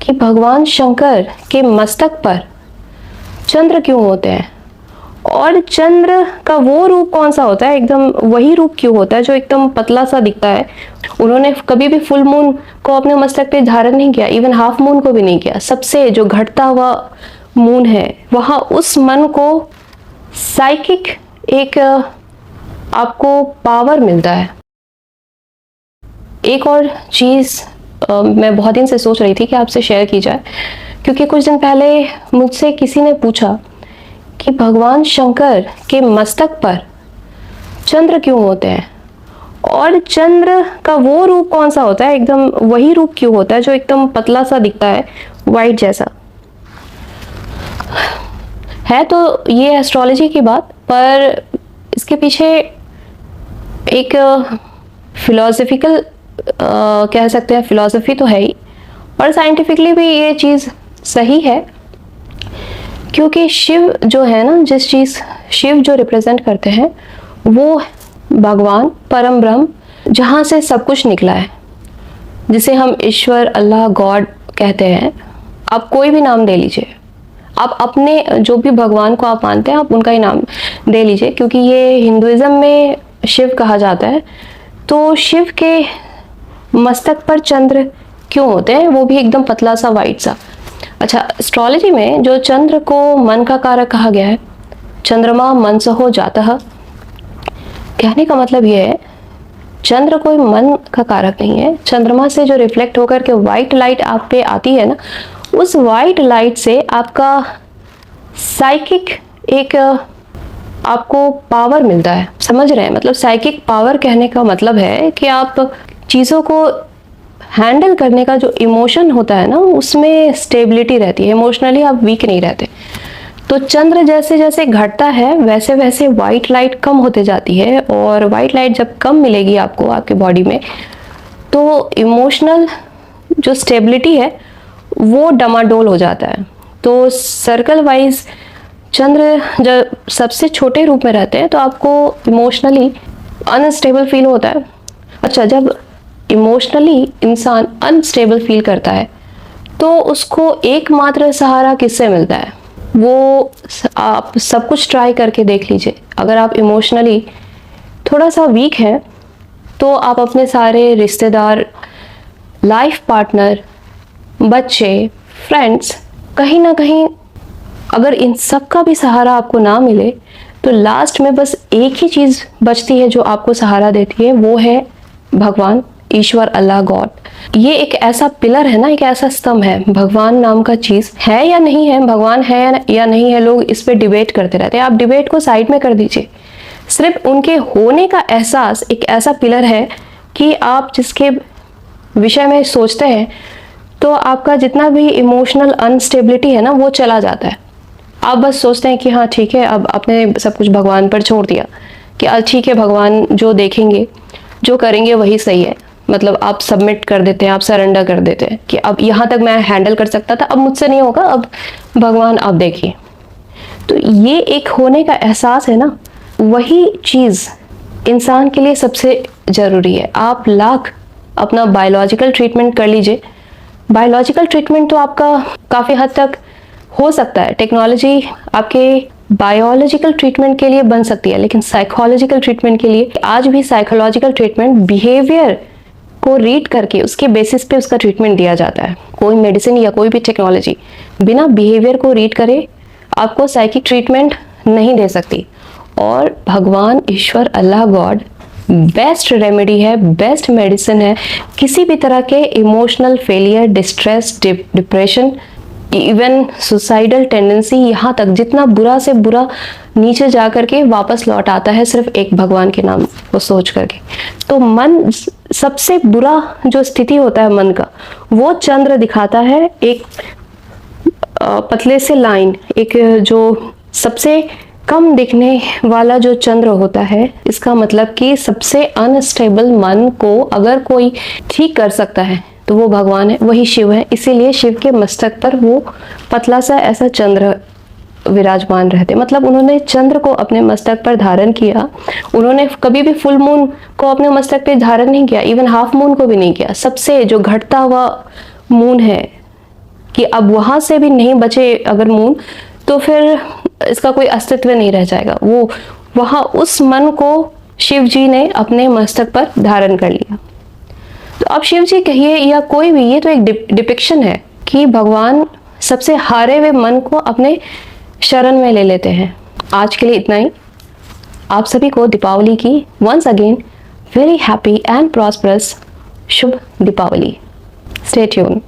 कि भगवान शंकर के मस्तक पर चंद्र क्यों होते हैं, और चंद्र का वो रूप कौन सा होता है, एकदम वही रूप क्यों होता है जो एकदम पतला सा दिखता है। उन्होंने कभी भी फुल मून को अपने मस्तक पे धारण नहीं किया, इवन हाफ मून को भी नहीं किया। सबसे जो घटता हुआ मून है वहां उस मन को साइकिक एक आपको पावर मिलता है। एक और चीज मैं बहुत दिन से सोच रही थी कि आपसे शेयर की जाए, क्योंकि कुछ दिन पहले मुझसे किसी ने पूछा कि भगवान शंकर के मस्तक पर चंद्र क्यों होते हैं, और चंद्र का वो रूप कौन सा होता है, एकदम वही रूप क्यों होता है जो एकदम पतला सा दिखता है, वाइट जैसा है। तो ये एस्ट्रोलॉजी की बात, पर इसके पीछे एक फिलोसफिकल कह सकते हैं, फिलॉसफी तो है ही, और साइंटिफिकली भी ये चीज़ सही है। क्योंकि शिव जो है ना, शिव जो रिप्रेजेंट करते हैं वो भगवान परम ब्रह्म, जहाँ से सब कुछ निकला है, जिसे हम ईश्वर, अल्लाह, गॉड कहते हैं। आप कोई भी नाम दे लीजिए, आप अपने जो भी भगवान को आप मानते हैं आप उनका ही नाम दे लीजिए, क्योंकि ये हिंदुइज्म में शिव कहा जाता है। तो शिव के मस्तक पर चंद्र क्यों होते हैं, वो भी एकदम पतला सा वाइट सा। अच्छा, एस्ट्रोलॉजी में जो चंद्र को मन का कारक कहा गया है, चंद्रमा मनसहो जातः, कहने का मतलब ये है चंद्र कोई मन का कारक नहीं है। चंद्रमा से जो रिफ्लेक्ट होकर के वाइट लाइट आप पे आती है ना, उस वाइट लाइट से आपका साइकिक एक आपको पावर मिलता है। समझ रहे हैं, मतलब साइकिक पावर कहने का मतलब है कि आप चीज़ों को हैंडल करने का जो इमोशन होता है ना, उसमें स्टेबिलिटी रहती है, इमोशनली आप वीक नहीं रहते। तो चंद्र जैसे जैसे घटता है वैसे वैसे वाइट लाइट कम होते जाती है, और वाइट लाइट जब कम मिलेगी आपको आपके बॉडी में, तो इमोशनल जो स्टेबिलिटी है वो डमाडोल हो जाता है। तो सर्कल वाइज चंद्र जब सबसे छोटे रूप में रहते हैं तो आपको इमोशनली अनस्टेबल फील होता है। अच्छा, जब इमोशनली इंसान अनस्टेबल फील करता है तो उसको एकमात्र सहारा किससे मिलता है, वो आप सब कुछ ट्राई करके देख लीजिए। अगर आप इमोशनली थोड़ा सा वीक हैं तो आप अपने सारे रिश्तेदार, लाइफ पार्टनर, बच्चे, फ्रेंड्स, कहीं ना कहीं अगर इन सब का भी सहारा आपको ना मिले तो लास्ट में बस एक ही चीज़ बचती है जो आपको सहारा देती है, वो है भगवान, ईश्वर, अल्लाह, गॉड। ये एक ऐसा पिलर है ना, एक ऐसा स्तंभ है। भगवान नाम का चीज़ है या नहीं है, भगवान है या नहीं है, लोग इस पे डिबेट करते रहते हैं। आप डिबेट को साइड में कर दीजिए, सिर्फ उनके होने का एहसास एक ऐसा पिलर है कि आप जिसके विषय में सोचते हैं तो आपका जितना भी इमोशनल अनस्टेबिलिटी है ना वो चला जाता है। आप बस सोचते हैं कि हाँ ठीक है, अब आपने सब कुछ भगवान पर छोड़ दिया कि ठीक है, भगवान जो देखेंगे जो करेंगे वही सही है। मतलब आप सबमिट कर देते हैं, आप सरेंडर कर देते हैं कि अब यहाँ तक मैं हैंडल कर सकता था, अब मुझसे नहीं होगा, अब भगवान आप देखिए। तो ये एक होने का एहसास है ना, वही चीज़ इंसान के लिए सबसे ज़रूरी है। आप लाख अपना बायोलॉजिकल ट्रीटमेंट कर लीजिए, बायोलॉजिकल ट्रीटमेंट तो आपका काफ़ी हद तक हो सकता है, टेक्नोलॉजी आपके बायोलॉजिकल ट्रीटमेंट के लिए बन सकती है, लेकिन साइकोलॉजिकल ट्रीटमेंट के लिए आज भी साइकोलॉजिकल ट्रीटमेंट बिहेवियर को रीड करके उसके बेसिस पे उसका ट्रीटमेंट दिया जाता है। कोई मेडिसिन या कोई भी टेक्नोलॉजी बिना बिहेवियर को रीड करे आपको साइकिक ट्रीटमेंट नहीं दे सकती। और भगवान, ईश्वर, अल्लाह, गॉड बेस्ट रेमेडी है, बेस्ट मेडिसिन है किसी भी तरह के emotional failure, distress, depression, even suicidal tendency, यहाँ तक जितना बुरा से बुरा नीचे जा करके वापस लौट आता है सिर्फ एक भगवान के नाम को सोच करके। तो मन सबसे बुरा जो स्थिति होता है मन का, वो चंद्र दिखाता है। एक पतले से लाइन, एक जो सबसे कम दिखने वाला जो चंद्र होता है, इसका मतलब कि सबसे अनस्टेबल मन को अगर कोई ठीक कर सकता है तो वो भगवान है, वही शिव है। इसीलिए शिव के मस्तक पर वो पतला सा ऐसा चंद्र विराजमान रहते, मतलब उन्होंने चंद्र को अपने मस्तक पर धारण किया। उन्होंने कभी भी फुल मून को अपने मस्तक पे धारण नहीं किया, इवन हाफ मून को भी नहीं किया। सबसे जो घटता हुआ मून है कि अब वहाँ से भी नहीं बचे अगर मून, तो फिर इसका कोई अस्तित्व नहीं रह जाएगा। वो वहाँ उस मन को शिव जी ने अपने मस्तक पर धारण कर लिया। तो अब शिव जी कहिए या कोई भी, ये तो एक डिपिक्शन है कि भगवान सबसे हारे हुए मन को अपने शरण में ले लेते हैं। आज के लिए इतना ही। आप सभी को दीपावली की once again very happy and prosperous शुभ दीपावली। Stay tune.